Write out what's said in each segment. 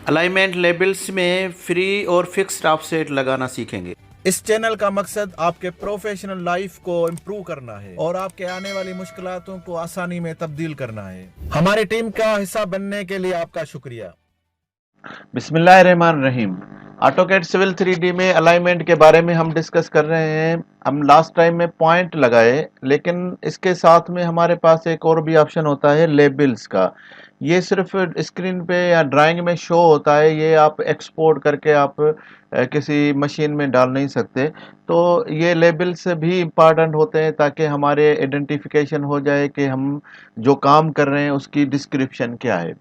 Alignment labels में free और fixed offset लगाना सीखेंगे। इस चैनल का मकसद आपके प्रोफेशनल लाइफ को इम्प्रूव करना है और आपके आने वाली मुश्किलातों को आसानी में तब्दील करना है। हमारी टीम का हिस्सा बनने के लिए आपका शुक्रिया। बिस्मिल्लाहिर्रहमानिर्रहीम। ऑटोकैड सिविल 3D में अलाइनमेंट के बारे में हम डिस्कस कर रहे हैं। हम लास्ट टाइम में पॉइंट लगाए, लेकिन इसके साथ में हमारे पास एक और भी ऑप्शन होता है लेबल्स का। ये सिर्फ स्क्रीन पे या ड्राइंग में शो होता है, ये आप एक्सपोर्ट करके आप किसी मशीन में डाल नहीं सकते। तो ये लेबल्स भी इम्पॉर्टेंट होते हैं ताकि हमारे आइडेंटिफिकेशन हो जाए कि हम जो काम कर रहे हैं उसकी डिस्क्रिप्शन क्या है।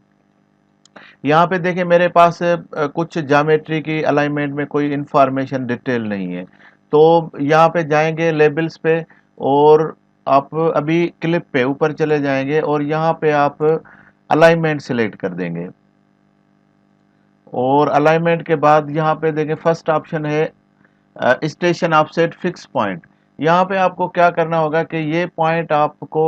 यहाँ पे देखें, मेरे पास कुछ ज्योमेट्री की अलाइनमेंट में कोई इंफॉर्मेशन डिटेल नहीं है। तो यहाँ पे जाएंगे लेबल्स पे, और आप अभी क्लिप पे ऊपर चले जाएंगे और यहाँ पे आप अलाइनमेंट सिलेक्ट कर देंगे। और अलाइनमेंट के बाद यहाँ पे देखें फर्स्ट ऑप्शन है स्टेशन ऑफसेट फिक्स पॉइंट। यहाँ पे आपको क्या करना होगा कि ये पॉइंट आपको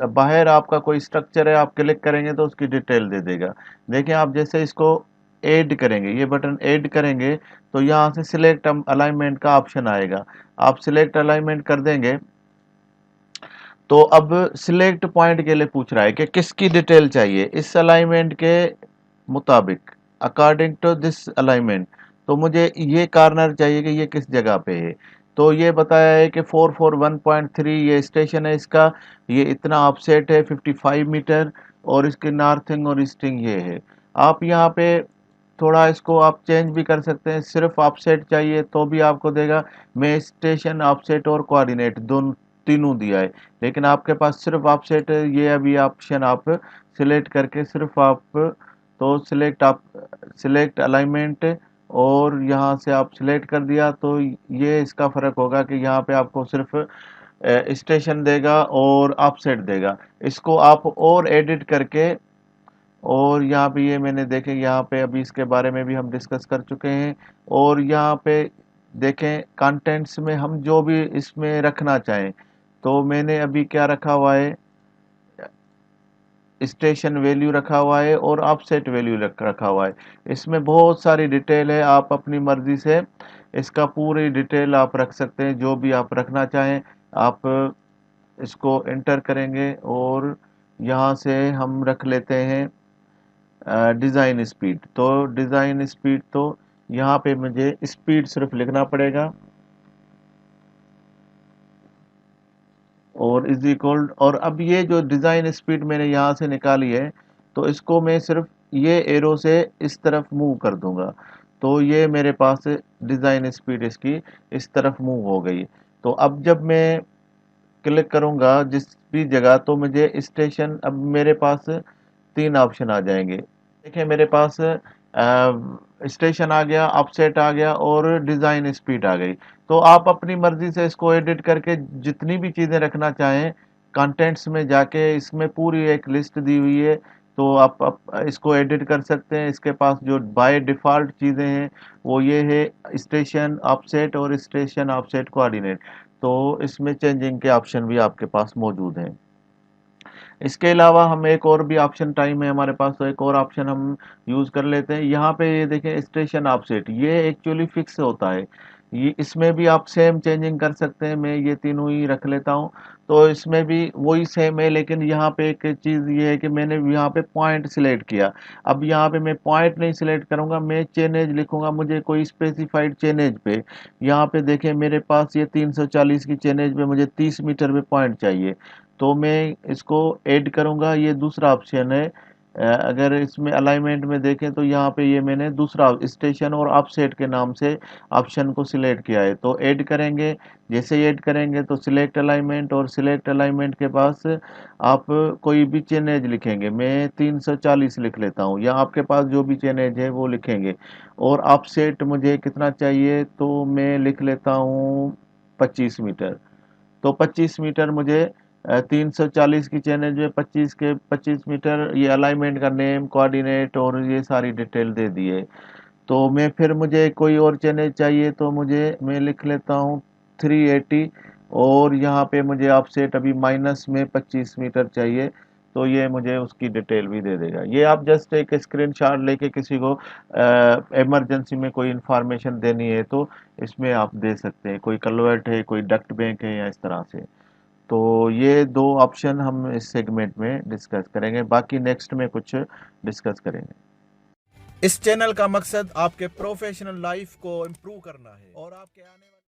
बाहर आपका कोई स्ट्रक्चर है, आप क्लिक करेंगे तो उसकी डिटेल दे देगा। देखिए, आप जैसे इसको ऐड करेंगे, ये बटन ऐड करेंगे तो यहाँ से सिलेक्ट अलाइनमेंट का ऑप्शन आएगा। आप सिलेक्ट अलाइनमेंट कर देंगे तो अब सिलेक्ट पॉइंट के लिए पूछ रहा है कि किसकी डिटेल चाहिए इस अलाइनमेंट के मुताबिक, अकॉर्डिंग टू दिस अलाइनमेंट। तो मुझे ये कॉर्नर चाहिए कि ये किस जगह पे है। तो ये बताया है कि 441.3 ये स्टेशन है इसका, ये इतना ऑफसेट है 55 मीटर, और इसके नॉर्थिंग और ईस्टिंग ये है। आप यहाँ पे थोड़ा इसको आप चेंज भी कर सकते हैं, सिर्फ ऑफसेट चाहिए तो भी आपको देगा। मैं स्टेशन ऑफसेट और कोऑर्डिनेट दोनों तीनों दिया है, लेकिन आपके पास सिर्फ ऑफसेट है, ये अभी ऑप्शन आप सिलेक्ट करके सिर्फ आप तो सिलेक्ट अलाइनमेंट, और यहाँ से आप सिलेक्ट कर दिया तो ये इसका फ़र्क होगा कि यहाँ पे आपको सिर्फ स्टेशन देगा और ऑफसेट देगा। इसको आप और एडिट करके, और यहाँ पे ये मैंने देखें, यहाँ पे अभी इसके बारे में भी हम डिस्कस कर चुके हैं। और यहाँ पे देखें कंटेंट्स में हम जो भी इसमें रखना चाहें, तो मैंने अभी क्या रखा हुआ है, स्टेशन वैल्यू रखा हुआ है और ऑफसेट वैल्यू रखा हुआ है। इसमें बहुत सारी डिटेल है, आप अपनी मर्जी से इसका पूरी डिटेल आप रख सकते हैं, जो भी आप रखना चाहें। आप इसको एंटर करेंगे और यहाँ से हम रख लेते हैं डिज़ाइन स्पीड। तो डिज़ाइन स्पीड, तो यहाँ पे मुझे स्पीड सिर्फ लिखना पड़ेगा और इज इक्वल। और अब ये जो डिज़ाइन स्पीड मैंने यहाँ से निकाली है, तो इसको मैं सिर्फ ये एरो से इस तरफ मूव कर दूंगा, तो ये मेरे पास डिज़ाइन स्पीड इसकी इस तरफ मूव हो गई। तो अब जब मैं क्लिक करूंगा जिस भी जगह, तो मुझे स्टेशन, अब मेरे पास तीन ऑप्शन आ जाएंगे। देखिए, मेरे पास स्टेशन आ गया, ऑफसेट आ गया और डिज़ाइन स्पीड आ गई। तो आप अपनी मर्जी से इसको एडिट करके जितनी भी चीज़ें रखना चाहें, कंटेंट्स में जाके इसमें पूरी एक लिस्ट दी हुई है, तो आप इसको एडिट कर सकते हैं। इसके पास जो बाय डिफ़ॉल्ट चीज़ें हैं वो ये है स्टेशन ऑफसेट और स्टेशन ऑफसेट कोऑर्डिनेट। तो इसमें चेंजिंग के ऑप्शन भी आपके पास मौजूद हैं। इसके अलावा हम एक और भी ऑप्शन, टाइम है हमारे पास तो एक और ऑप्शन हम यूज़ कर लेते हैं। यहाँ पे ये देखें स्टेशन ऑफसेट, ये एक्चुअली फिक्स होता है। ये इसमें भी आप सेम चेंजिंग कर सकते हैं, मैं ये तीनों ही रख लेता हूँ। तो इसमें भी वही सेम है, लेकिन यहाँ पे एक चीज़ ये है कि मैंने यहाँ पे पॉइंट सिलेक्ट किया। अब यहाँ पे मैं पॉइंट नहीं सिलेक्ट करूँगा, मैं चेनेज लिखूँगा, मुझे कोई स्पेसिफाइड चेनेज पे। यहाँ पे देखें मेरे पास ये 340 की चेनेज पे मुझे 30 मीटर पे पॉइंट चाहिए, तो मैं इसको ऐड करूंगा। ये दूसरा ऑप्शन है। अगर इसमें अलाइनमेंट में देखें तो यहाँ पे ये मैंने दूसरा स्टेशन और ऑफसेट के नाम से ऑप्शन को सिलेक्ट किया है, तो ऐड करेंगे। जैसे ही ऐड करेंगे तो सिलेक्ट अलाइनमेंट, और सिलेक्ट अलाइनमेंट के पास आप कोई भी चेनेज लिखेंगे, मैं 340 लिख लेता हूँ, या आपके पास जो भी चेनेज है वो लिखेंगे। और ऑफसेट मुझे कितना चाहिए, तो मैं लिख लेता हूँ 25 मीटर। तो 25 मीटर मुझे 340 की चैनल जो है 25 मीटर, ये अलाइनमेंट का नेम, कोऑर्डिनेट और ये सारी डिटेल दे दिए। तो मैं फिर मुझे कोई और चैनल चाहिए, तो मैं लिख लेता हूँ 380, और यहाँ पे मुझे ऑफसेट अभी माइनस में 25 मीटर चाहिए। तो ये मुझे उसकी डिटेल भी दे देगा। ये आप जस्ट एक स्क्रीनशॉट लेके किसी को इमरजेंसी में कोई इंफॉर्मेशन देनी है तो इसमें आप दे सकते हैं, कोई कन्वर्ट है, कोई डक्ट बैंक है या इस तरह से। तो ये दो ऑप्शन हम इस सेगमेंट में डिस्कस करेंगे, बाकी नेक्स्ट में कुछ डिस्कस करेंगे। इस चैनल का मकसद आपके प्रोफेशनल लाइफ को इम्प्रूव करना है और आपके आने